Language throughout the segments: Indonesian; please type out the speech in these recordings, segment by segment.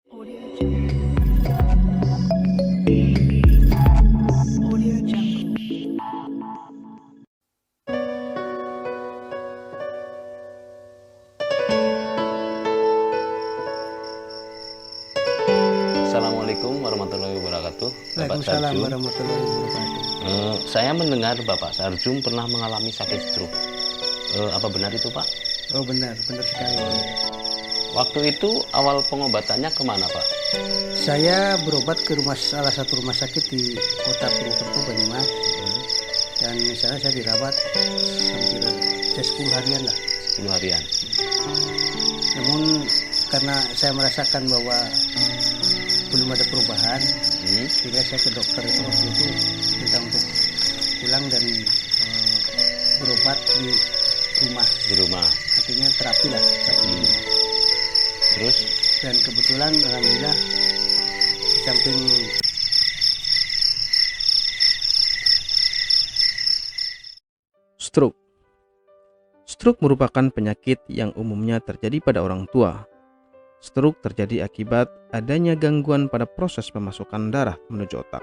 Audio Jungle. Audio Jungle. Assalamualaikum warahmatullahi wabarakatuh. Bapak Waalaikumsalam Sarjum. warahmatullahi wabarakatuh. Saya mendengar Bapak Sarjum pernah mengalami sakit stroke. Apa benar itu, Pak? Oh benar sekali. Waktu itu awal pengobatannya kemana, Pak? Saya berobat ke salah satu rumah sakit di kota Purwokerto, Banyumas. Dan misalnya saya dirawat hampir 10 harian lah. 10 harian. Namun karena saya merasakan bahwa belum ada perubahan, sehingga saya ke dokter itu waktu itu minta untuk pulang dan berobat di rumah. Di rumah. Artinya terapi lah. Terus? Dan kebetulan alhamdulillah di samping Stroke. Stroke merupakan penyakit yang umumnya terjadi pada orang tua. Stroke terjadi akibat adanya gangguan pada proses pemasukan darah menuju otak,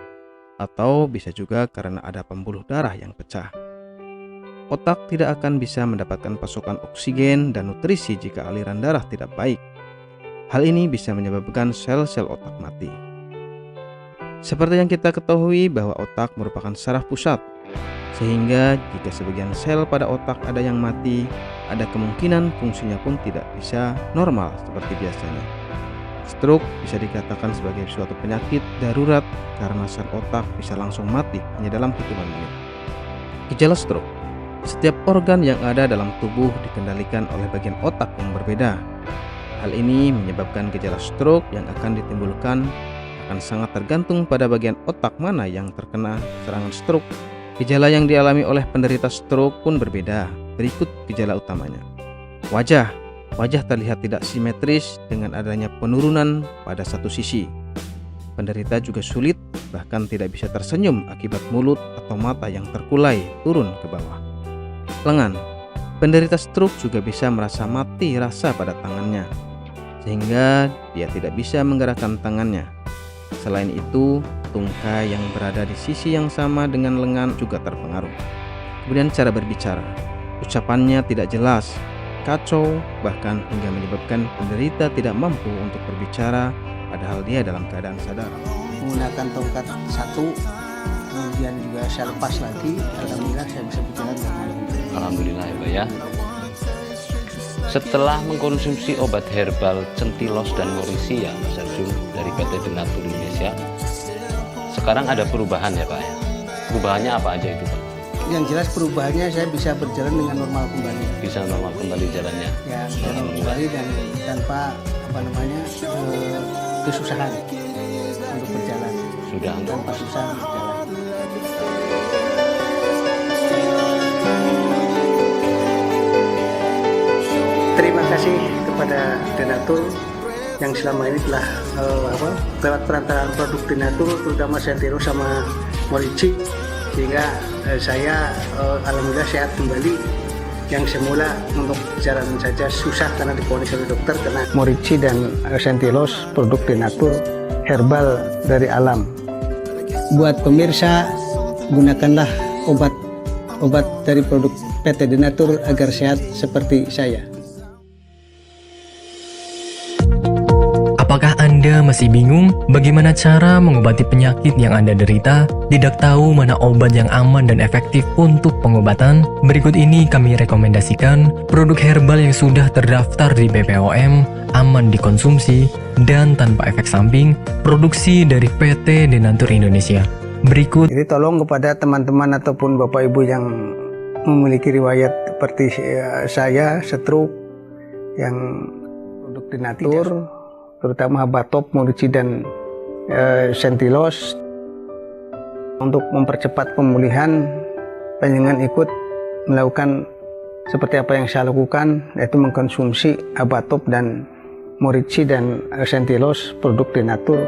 atau bisa juga karena ada pembuluh darah yang pecah. Otak tidak akan bisa mendapatkan pasokan oksigen dan nutrisi jika aliran darah tidak baik. Hal ini bisa menyebabkan sel-sel otak mati. Seperti yang kita ketahui bahwa otak merupakan saraf pusat, sehingga jika sebagian sel pada otak ada yang mati, ada kemungkinan fungsinya pun tidak bisa normal seperti biasanya. Stroke bisa dikatakan sebagai suatu penyakit darurat karena sel otak bisa langsung mati hanya dalam hitungan menit. Gejala stroke. Setiap organ yang ada dalam tubuh dikendalikan oleh bagian otak yang berbeda. Hal ini menyebabkan gejala stroke yang akan ditimbulkan akan sangat tergantung pada bagian otak mana yang terkena serangan stroke. Gejala yang dialami oleh penderita stroke pun berbeda. Berikut gejala utamanya. Wajah terlihat tidak simetris dengan adanya penurunan pada satu sisi. Penderita juga sulit, bahkan tidak bisa tersenyum akibat mulut atau mata yang terkulai turun ke bawah. Lengan. Penderita stroke juga bisa merasa mati rasa pada tangannya, sehingga dia tidak bisa menggerakkan tangannya. Selain itu, tungkai yang berada di sisi yang sama dengan lengan juga terpengaruh. Kemudian cara berbicara. Ucapannya tidak jelas, kacau, bahkan hingga menyebabkan penderita tidak mampu untuk berbicara padahal dia dalam keadaan sadar. menggunakan tongkat satu, kemudian juga saya lepas lagi, alhamdulillah saya bisa berjalan dengan lancar. Alhamdulillah ya, Pak ya. Setelah mengkonsumsi obat herbal Centilos dan Morisia, Mas Sarjum, dari PT Denatur Indonesia, sekarang ada perubahan ya, Pak ya? Perubahannya apa aja itu, Pak? Yang jelas perubahannya saya bisa berjalan dengan normal kembali. Bisa normal kembali jalannya? Ya, normal kembali dan tanpa kesusahan untuk berjalan. Sudah Tanpa susah berjalan. Terima kasih kepada Denatur yang selama ini telah lewat perantaraan produk Denatur, terutama Sentilos sama Morici, sehingga saya alhamdulillah sehat kembali. Yang semula untuk jalan saja susah karena diponis oleh dokter, karena Morici dan Sentilos produk Denatur herbal dari alam. Buat pemirsa, gunakanlah obat dari produk PT Denatur agar sehat seperti saya. Apakah Anda masih bingung bagaimana cara mengobati penyakit yang Anda derita? Tidak tahu mana obat yang aman dan efektif untuk pengobatan? Berikut ini kami rekomendasikan produk herbal yang sudah terdaftar di BPOM, aman dikonsumsi, dan tanpa efek samping, produksi dari PT Denatur Indonesia. Berikut. Jadi tolong kepada teman-teman ataupun Bapak Ibu yang memiliki riwayat seperti saya, stroke, yang produk Denatur, terutama Habatop, Morici dan Sentilos, untuk mempercepat pemulihan, panjenengan ikut melakukan seperti apa yang saya lakukan, yaitu mengkonsumsi Habatop dan Morici dan Sentilos produk Denatur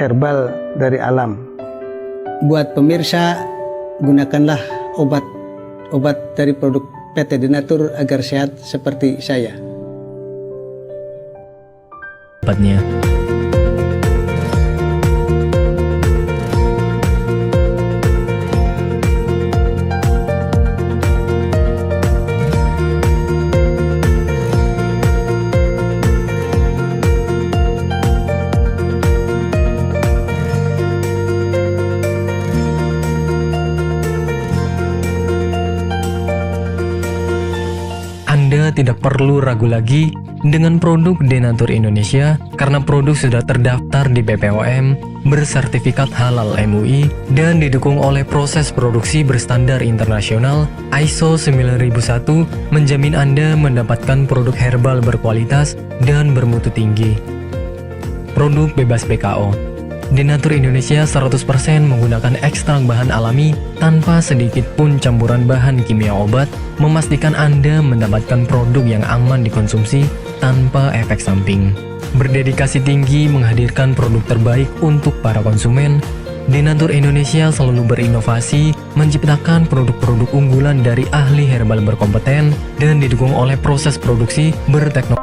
herbal dari alam. Buat pemirsa, gunakanlah obat dari produk PT Denatur agar sehat seperti saya. Obatnya. tidak perlu ragu lagi dengan produk Denatur Indonesia karena produk sudah terdaftar di BPOM, bersertifikat halal MUI, dan didukung oleh proses produksi berstandar internasional ISO 9001 menjamin Anda mendapatkan produk herbal berkualitas dan bermutu tinggi. Produk bebas BKO. Denatur Indonesia 100% menggunakan ekstrak bahan alami tanpa sedikit pun campuran bahan kimia obat, memastikan Anda mendapatkan produk yang aman dikonsumsi tanpa efek samping. Berdedikasi tinggi menghadirkan produk terbaik untuk para konsumen, Denatur Indonesia selalu berinovasi, menciptakan produk-produk unggulan dari ahli herbal berkompeten dan didukung oleh proses produksi berteknologi.